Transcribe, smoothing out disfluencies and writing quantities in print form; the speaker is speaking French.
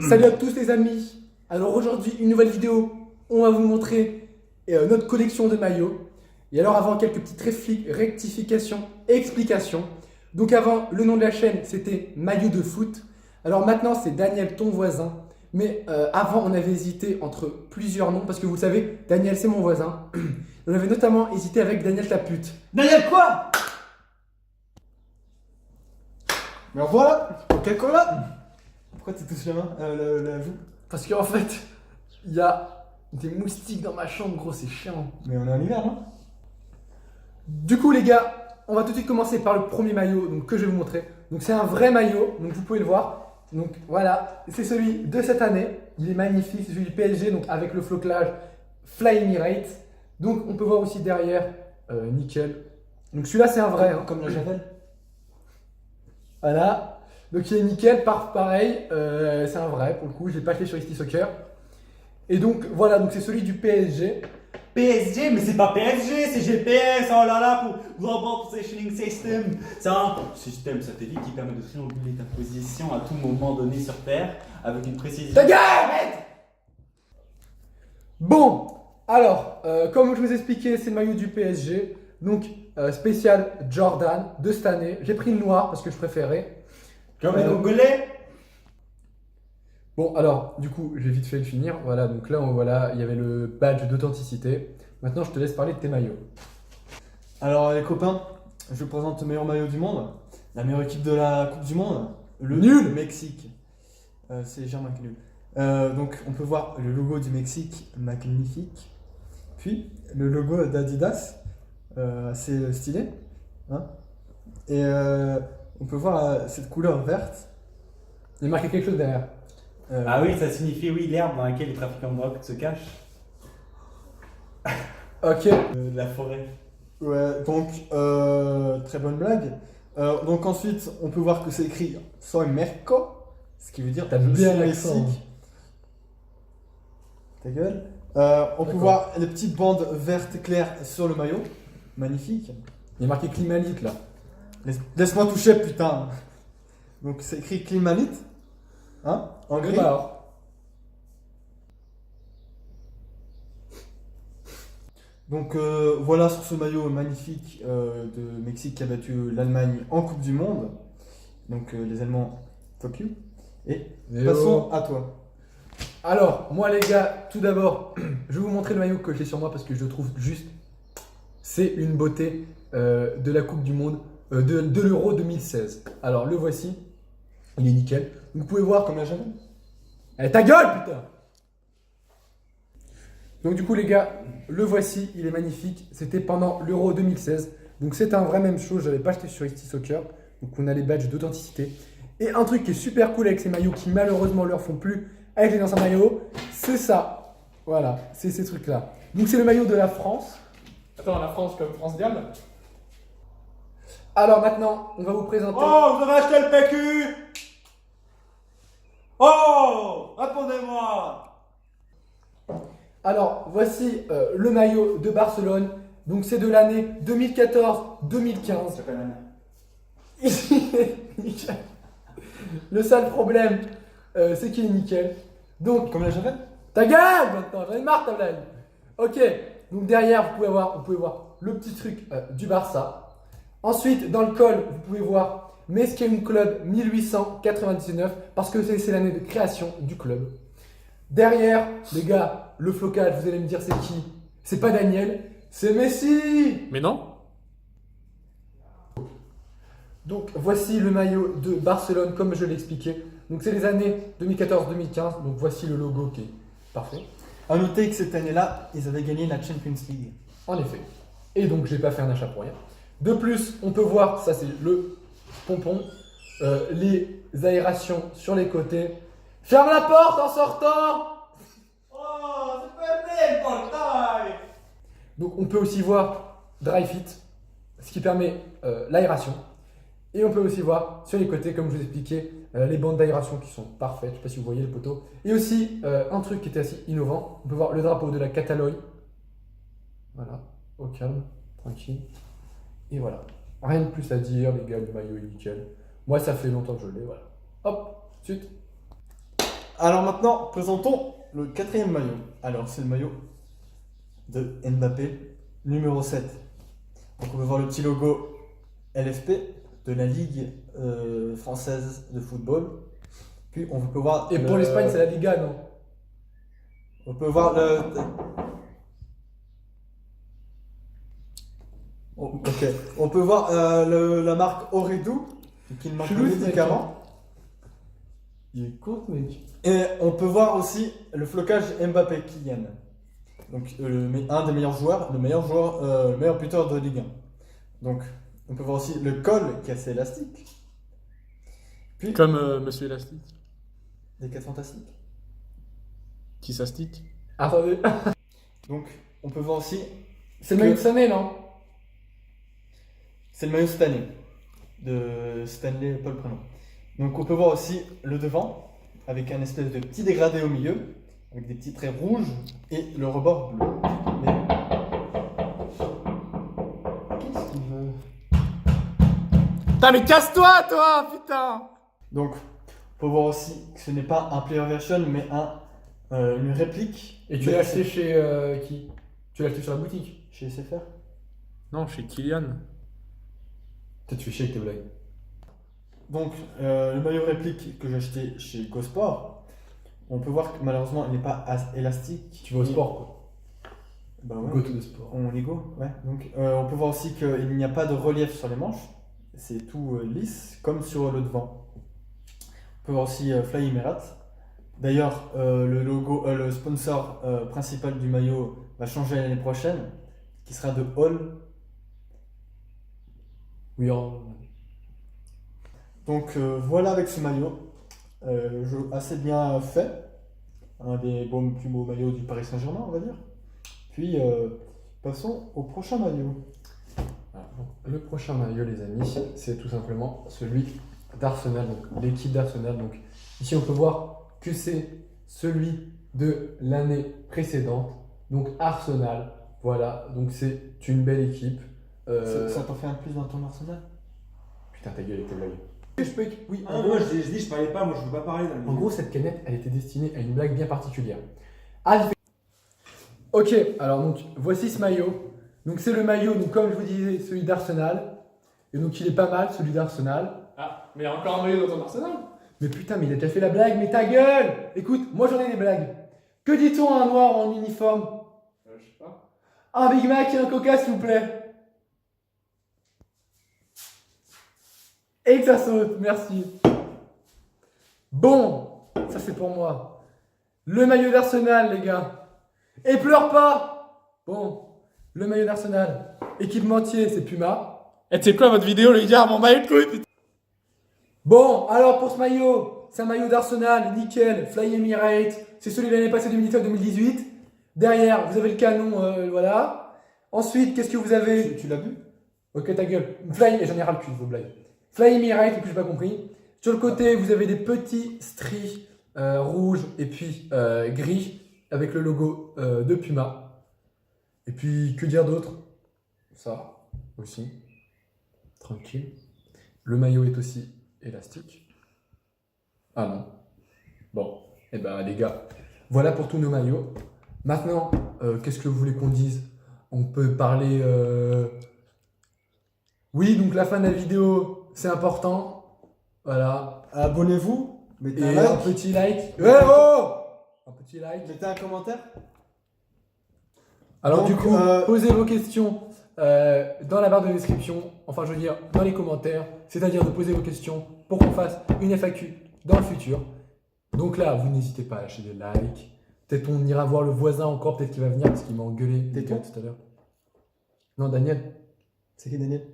Salut à tous les amis. Alors aujourd'hui, une nouvelle vidéo. On va vous montrer notre collection de maillots. Et alors avant, quelques petites rectifications et explications. Donc avant, le nom de la chaîne, c'était Maillot de foot. Alors maintenant, c'est Daniel ton voisin. Mais avant, on avait hésité entre plusieurs noms. Parce que vous savez, Daniel, c'est mon voisin. On avait notamment hésité avec Daniel ta pute. Daniel quoi? Mais voilà, Coca-Cola. Pourquoi tu touches la main, la joue? Parce qu'en fait, il y a des moustiques dans ma chambre, gros, c'est chiant. Mais on est en hiver, non? Du coup les gars, on va tout de suite commencer par le premier maillot donc, que je vais vous montrer. Donc c'est un vrai maillot, donc vous pouvez le voir. Donc voilà, c'est celui de cette année. Il est magnifique, c'est celui du PSG, donc avec le flocage Fly Emirates. Donc on peut voir aussi derrière, nickel. Donc celui-là c'est un vrai. Comme la Javel. Voilà. Donc il est nickel, pareil, c'est un vrai pour le coup, je l'ai pas acheté sur Easty Soccer. Et donc voilà, donc c'est celui du PSG. PSG, mais c'est pas PSG, c'est GPS, oh là là, pour Global Positioning System. C'est un système satellite qui permet de trianguler ta position à tout moment donné sur Terre avec une précision. Ta gueule, mec. Bon, alors, comme je vous ai expliqué, c'est le maillot du PSG. Donc, spécial Jordan de cette année. J'ai pris le noir parce que je préférais. Comme les Congolais. Bon, alors, du coup, j'ai vite fait le finir. Voilà, donc là, voilà, il y avait le badge d'authenticité. Maintenant, je te laisse parler de tes maillots. Alors les copains, je vous présente le meilleur maillot du monde, la meilleure équipe de la Coupe du Monde, le Nul. Mexique. C'est légèrement nul. Donc on peut voir le logo du Mexique, magnifique. Puis le logo d'Adidas, assez stylé. Hein. Et on peut voir cette couleur verte. Il y a marqué quelque chose derrière. Ah oui, ça signifie oui l'herbe dans laquelle les trafiquants de drogue se cachent. Ok. La forêt. Ouais, donc très bonne blague. Donc ensuite, on peut voir que c'est écrit Soy Merco, ce qui veut dire T'as je bien suis l'accent, Mexique. Ta gueule. On peut D'accord. voir les petites bandes vertes claires sur le maillot. Magnifique. Il y a marqué Climalite là. Laisse-moi toucher, putain. Donc c'est écrit Climalite. Hein? En gris. Bah alors. Donc voilà sur ce maillot magnifique de Mexique qui a battu l'Allemagne en Coupe du Monde. Donc les Allemands, fuck you. Et Mais passons oh. à toi. Alors, moi les gars, tout d'abord, je vais vous montrer le maillot que j'ai sur moi parce que je le trouve juste. C'est une beauté de la Coupe du Monde, de l'Euro 2016. Alors, le voici. Il est nickel. Vous pouvez voir. Comme la Javel. Eh, ta gueule, putain! Donc, du coup, les gars, le voici. Il est magnifique. C'était pendant l'Euro 2016. Donc, c'est un vrai même chose. Je n'avais pas acheté sur Easty Soccer. Donc, on a les badges d'authenticité. Et un truc qui est super cool avec ces maillots qui, malheureusement, ne leur font plus avec les anciens maillots, c'est ça. Voilà, c'est ces trucs-là. Donc, c'est le maillot de la France. Attends, la France comme France Diable. Alors maintenant, on va vous présenter. Oh, vous avez acheté le PQ? Oh, répondez-moi. Alors, voici le maillot de Barcelone. Donc, c'est de l'année 2014-2015. Ça fait la main. Nickel. Le seul problème, c'est qu'il est nickel. Donc, Comme la Javel. ta gueule maintenant, j'en ai marre ta blague. Ok, donc derrière, vous pouvez voir le petit truc du Barça. Ensuite, dans le col, vous pouvez voir Mesquem Club 1899 parce que c'est l'année de création du club. Derrière, les gars, le flocage, vous allez me dire c'est qui? C'est pas Daniel, c'est Messi. Mais non. Donc voici le maillot de Barcelone comme je l'ai expliqué. Donc c'est les années 2014-2015. Donc voici le logo qui est parfait. A noter que cette année-là, ils avaient gagné la Champions League. En effet. Et donc je n'ai pas fait un achat pour rien. De plus, on peut voir, ça c'est le pompon, les aérations sur les côtés. Ferme la porte en sortant. Oh, c'est pas bien le portail. Donc on peut aussi voir Dry Fit, ce qui permet l'aération. Et on peut aussi voir sur les côtés, comme je vous expliquais, les bandes d'aération qui sont parfaites. Je ne sais pas si vous voyez le poteau. Et aussi un truc qui était assez innovant. On peut voir le drapeau de la Catalogne. Voilà, au calme, tranquille. Et voilà. Rien de plus à dire, les gars, le maillot est nickel. Moi, ça fait longtemps que je l'ai, voilà. Hop, suite. Alors maintenant, présentons le quatrième maillot. Alors, c'est le maillot de Mbappé, numéro 7. Donc, on peut voir le petit logo LFP de la Ligue française de football. Puis, on peut voir. Et pour l'Espagne, c'est la Liga, non? On peut voir le. Ok. On peut voir la marque Oredou, qui ne manque Chelou, de ce mec, médicaments. Il est con, mec. Et on peut voir aussi le flocage Mbappé Kylian. Donc un des meilleurs joueurs, le meilleur buteur de Ligue 1. Donc on peut voir aussi le col qui est assez élastique. Puis Comme Monsieur Élastique, des 4 fantastiques. qui s'astique. Attendez. Donc on peut voir aussi, C'est le maillot de Sané, non? c'est le maillot cette année de Stanley, pas le prénom. Donc on peut voir aussi le devant avec un espèce de petit dégradé au milieu, avec des petits traits rouges et le rebord bleu. Mais qu'est-ce qu'il veut? Putain, mais casse-toi, toi, putain! Donc, on peut voir aussi que ce n'est pas un player version, mais une réplique. Et tu l'as acheté chez qui? Tu l'as acheté sur la boutique? Chez SFR. Non, chez Kylian. Peut-être tu fais chier avec tes blagues. Donc, le maillot réplique que j'ai acheté chez GoSport, on peut voir que malheureusement, il n'est pas élastique. Tu vas au sport, quoi. Bah ouais. Go to the sport. On y go, ouais. Donc, on peut voir aussi qu'il n'y a pas de relief sur les manches. C'est tout lisse, comme sur le devant. On peut voir aussi Fly Emirates. D'ailleurs, le logo, le sponsor principal du maillot va changer l'année prochaine, qui sera de Hall. Oui, Donc voilà avec ce maillot, jeu assez bien fait, un des plus beaux maillots du Paris Saint-Germain, on va dire. Puis passons au prochain maillot. Le prochain maillot, les amis, c'est tout simplement celui d'Arsenal, donc l'équipe d'Arsenal. Donc ici, on peut voir que c'est celui de l'année précédente. Donc Arsenal, voilà. Donc c'est une belle équipe. Ça t'en fait un plus dans ton Arsenal? Putain, ta gueule avec tes blagues. Je peux... Oui, Ah, moi je dis, je parlais pas, moi je veux pas parler dans le en milieu. gros, cette canette, elle était destinée à une blague bien particulière. Ok, alors donc voici ce maillot. Donc c'est le maillot, donc comme je vous disais, celui d'Arsenal. Et donc il est pas mal, celui d'Arsenal. Ah, mais il y a encore un maillot dans ton arsenal? Mais putain, mais il a déjà fait la blague, mais ta gueule! Écoute, moi j'en ai des blagues. Que dit-on à un noir en uniforme? Je sais pas. Un Big Mac et un Coca, s'il vous plaît. Et que ça saute, merci. Bon, ça c'est pour moi. Le maillot d'Arsenal, les gars. Et pleure pas! Bon, le maillot d'Arsenal. Équipementier, c'est Puma. Eh, tu sais quoi, votre vidéo, les gars, mon maillot de couille, putain! Bon, alors pour ce maillot, c'est un maillot d'Arsenal, nickel, Fly Emirates. C'est celui de l'année passée 2017-2018. Derrière, vous avez le canon, voilà. Ensuite, qu'est-ce que vous avez? Tu l'as vu? Ok, ta gueule. Fly, j'en ai ras le cul de vos blagues. Fly Emirates, et puis j'ai pas compris. Sur le côté, vous avez des petits stries rouges et puis gris avec le logo de Puma. Et puis, que dire d'autre? Ça aussi. Tranquille. Le maillot est aussi élastique. Ah non. Bon, et ben les gars, voilà pour tous nos maillots. Maintenant, qu'est-ce que vous voulez qu'on dise? On peut parler... Oui, donc la fin de la vidéo, c'est important. Voilà. Abonnez-vous, mettez Et un un like, petit like. Ouais, oh! Un petit like. mettez un commentaire. Alors Donc, du coup, posez vos questions dans la barre de description, enfin je veux dire dans les commentaires, c'est-à-dire de poser vos questions pour qu'on fasse une FAQ dans le futur. Donc là, vous n'hésitez pas à lâcher des likes. Peut-être on ira voir le voisin encore, peut-être qu'il va venir parce qu'il m'a engueulé Tais-toi. tout à l'heure. Non, Daniel. C'est qui Daniel?